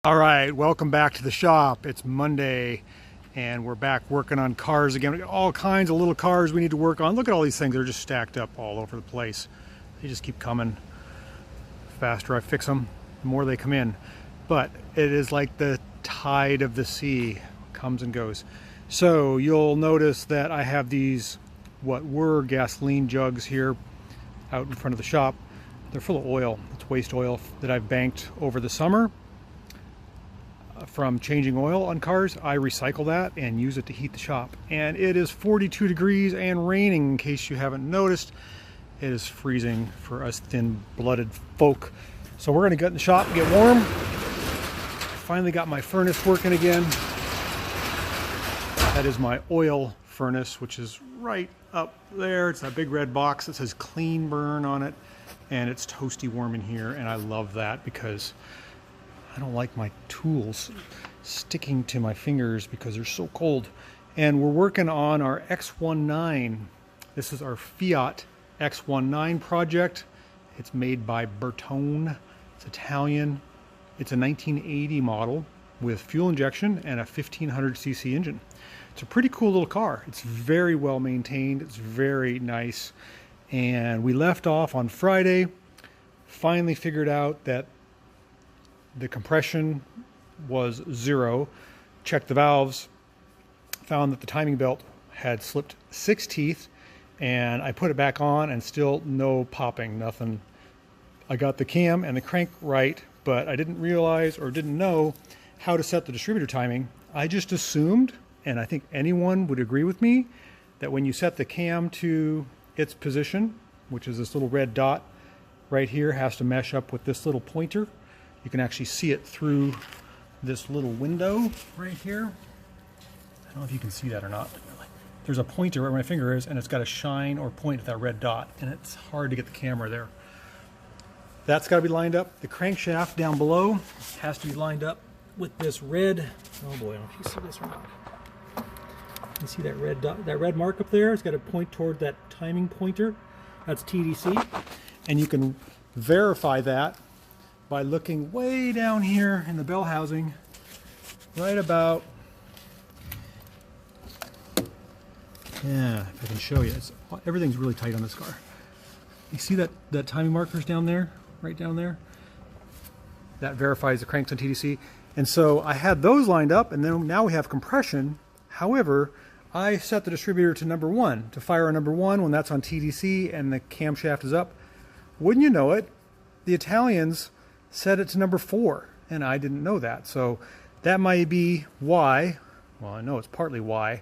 All right, welcome back to the shop. It's Monday and we're back working on cars again. We got all kinds of little cars we need to work on. Look at all these things. They're just stacked up all over the place. They just keep coming. The faster I fix them, the more they come in. But it is like the tide of the sea, comes and goes. So you'll notice that I have these what were gasoline jugs here out in front of the shop. They're full of oil. It's waste oil that I've banked over the summer from changing oil on cars. I recycle that and use it to heat the shop. And it is 42 degrees and raining, in case you haven't noticed. It is freezing for us thin-blooded folk. So we're gonna get in the shop and get warm. Finally got my furnace working again. That is my oil furnace, which is right up there. It's that big red box that says clean burn on it. And it's toasty warm in here, and I love that because I don't like my tools sticking to my fingers because they're so cold. And we're working on our X1. This is our Fiat X1 project. It's made by Bertone. It's Italian. It's a 1980 model with fuel injection and a 1500cc engine. It's a pretty cool little car. It's very well maintained. It's very nice. And we left off on Friday, finally figured out that the compression was 0, checked the valves, found that the timing belt had slipped 6 teeth, and I put it back on and still no popping, nothing. I got the cam and the crank right, but I didn't realize or didn't know how to set the distributor timing. I just assumed, and I think anyone would agree with me, that when you set the cam to its position, which is this little red dot right here, has to mesh up with this little pointer. You can actually see it through this little window right here. I don't know if you can see that or not. There's a pointer where my finger is, and it's got a shine or point at that red dot, and it's hard to get the camera there. That's got to be lined up. The crankshaft down below has to be lined up with this red, oh boy, I don't know if you see this or not. You see that red dot, that red mark up there? It's got to point toward that timing pointer. That's TDC. And you can verify that by looking way down here in the bell housing, right about, yeah, if I can show you, everything's really tight on this car. You see that timing markers down there, right down there? That verifies the cranks on TDC. And so I had those lined up, and then now we have compression. However, I set the distributor to number 1, to fire on number 1 when that's on TDC and the camshaft is up. Wouldn't you know it, the Italians set it to number 4, and I didn't know that. So that might be why, well, I know it's partly why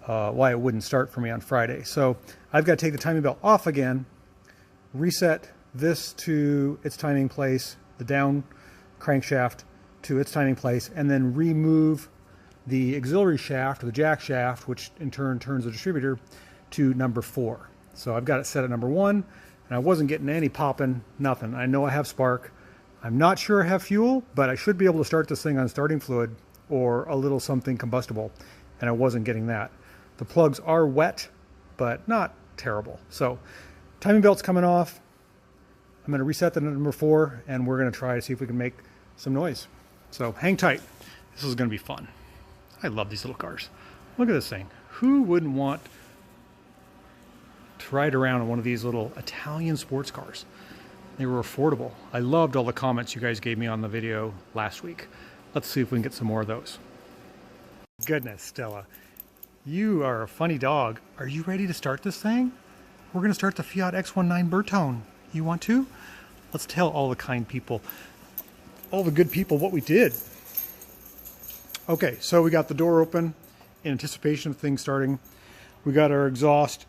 it wouldn't start for me on Friday. So I've got to take the timing belt off again, reset this to its timing place, the down crankshaft to its timing place, and then remove the auxiliary shaft, or the jack shaft, which in turn turns the distributor, to number 4. So I've got it set at number 1, and I wasn't getting any popping, nothing. I know I have spark. I'm not sure I have fuel, but I should be able to start this thing on starting fluid or a little something combustible, and I wasn't getting that. The plugs are wet, but not terrible. So timing belt's coming off. I'm going to reset the number 4, and we're going to try to see if we can make some noise. So hang tight. This is going to be fun. I love these little cars. Look at this thing. Who wouldn't want to ride around in one of these little Italian sports cars? They were affordable. I loved all the comments you guys gave me on the video last week. Let's see if we can get some more of those. Goodness, Stella. You are a funny dog. Are you ready to start this thing? We're going to start the Fiat X1 Bertone. You want to? Let's tell all the kind people, all the good people, what we did. Okay, so we got the door open in anticipation of things starting. We got our exhaust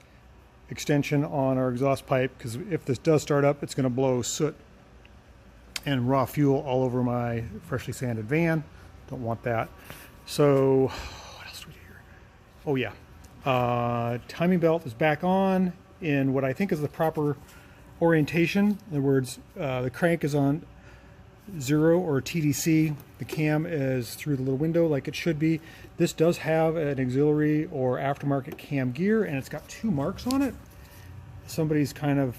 extension on our exhaust pipe, because if this does start up, it's going to blow soot and raw fuel all over my freshly sanded van. Don't want that. So what else do we do here? Oh yeah, timing belt is back on in what I think is the proper orientation. In other words, the crank is on 0 or TDC. The cam is through the little window like it should be. This does have an auxiliary or aftermarket cam gear, and it's got 2 marks on it. Somebody's kind of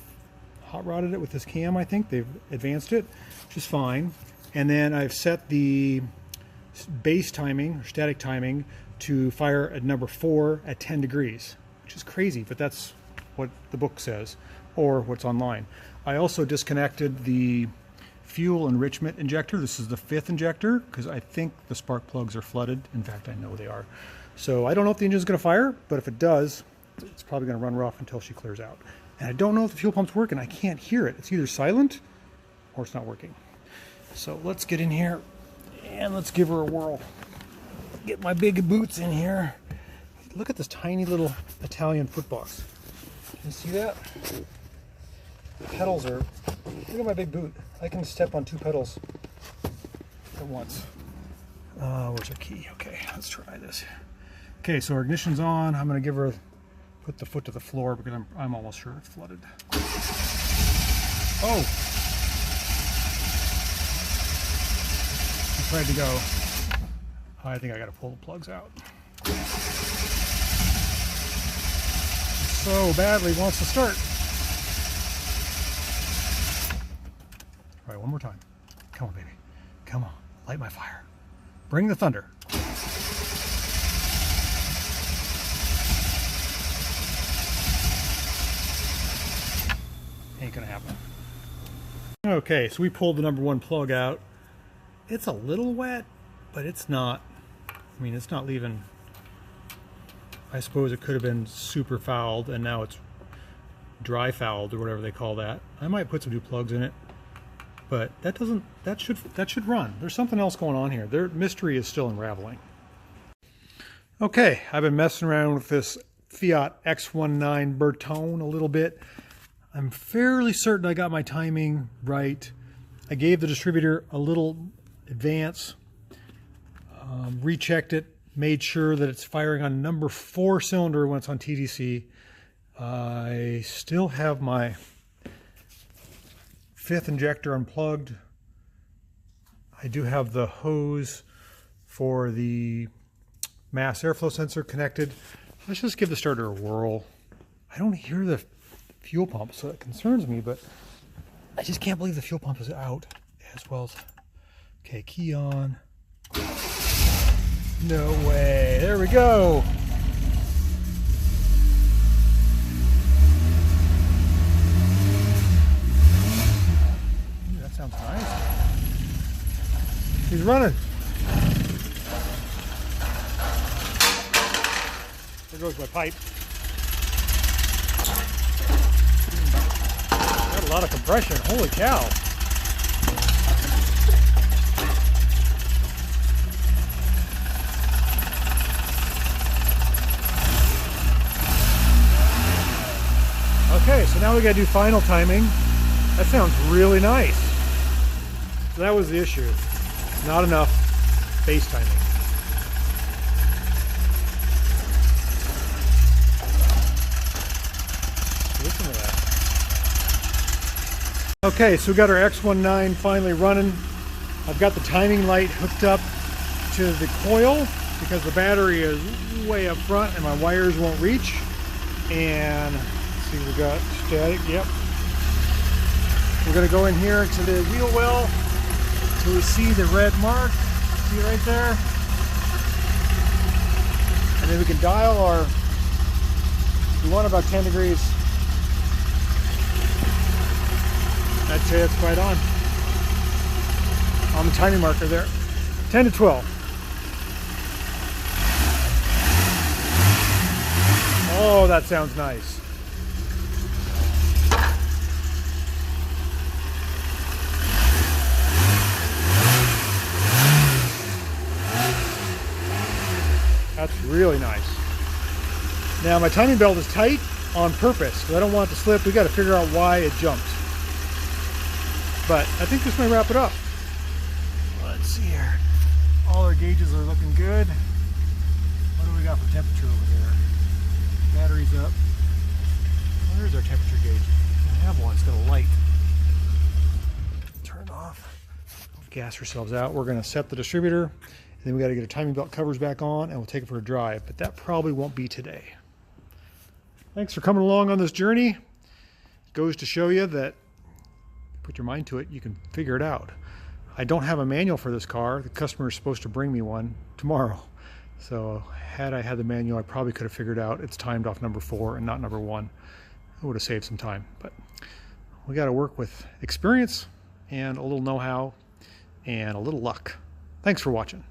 hot rodded it with this cam, I think. They've advanced it, which is fine. And then I've set the base timing, or static timing, to fire at number 4 at 10 degrees, which is crazy, but that's what the book says, or what's online. I also disconnected the fuel enrichment injector. This is the 5th injector, because I think the spark plugs are flooded. In fact, I know they are. So I don't know if the engine's going to fire, but if it does, it's probably going to run rough until she clears out. And I don't know if the fuel pump's working. I can't hear it. It's either silent or it's not working. So let's get in here and let's give her a whirl. Get my big boots in here. Look at this tiny little Italian foot box. Can you see that? The pedals are, look at my big boot. I can step on 2 pedals at once. Where's our key? Okay, let's try this. Okay, so our ignition's on. I'm gonna give her, put the foot to the floor because I'm almost sure it's flooded. Oh! Tried to go. I think I got to pull the plugs out. So badly wants to start. All right, one more time. Come on, baby. Come on, light my fire. Bring the thunder. Ain't gonna happen. Okay, so we pulled the number 1 plug out. It's a little wet, but it's not, I mean, it's not leaving. I suppose it could have been super fouled and now it's dry fouled or whatever they call that. I might put some new plugs in it, but that should run. There's something else going on here. Their mystery is still unraveling. Okay, I've been messing around with this Fiat X1 Bertone a little bit. I'm fairly certain I got my timing right. I gave the distributor a little advance, rechecked it, made sure that it's firing on number 4 cylinder when it's on TDC. I still have my 5th injector unplugged. I do have the hose for the mass airflow sensor connected. Let's just give the starter a whirl. I don't hear the fuel pump, so that concerns me, but I just can't believe the fuel pump is out as well as... Okay, key on. No way. There we go. Ooh, that sounds nice. He's running. There goes my pipe. Got a lot of compression. Holy cow. Okay, so now we gotta do final timing. That sounds really nice. So that was the issue. Not enough base timing. Listen to that. Okay, so we got our X1 finally running. I've got the timing light hooked up to the coil because the battery is way up front and my wires won't reach. And see, we got static, yep. We're gonna go in here to the wheel well till we see the red mark. See right there? And then we can dial our, we want about 10 degrees. I'd say that's quite on the timing marker there. 10 to 12. Oh, that sounds nice. That's really nice. Now my timing belt is tight on purpose because I don't want it to slip. We got to figure out why it jumped. But I think this may wrap it up. Let's see here. All our gauges are looking good. What do we got for temperature over there? Battery's up. Where's our temperature gauge? I have one. It's got a light. Turn it off. Gas ourselves out. We're going to set the distributor. And then we got to get our timing belt covers back on and we'll take it for a drive. But that probably won't be today. Thanks for coming along on this journey. It goes to show you that put your mind to it, you can figure it out. I don't have a manual for this car. The customer is supposed to bring me one tomorrow. So had I had the manual, I probably could have figured out it's timed off number 4 and not number 1. It would have saved some time. But we got to work with experience and a little know-how and a little luck. Thanks for watching.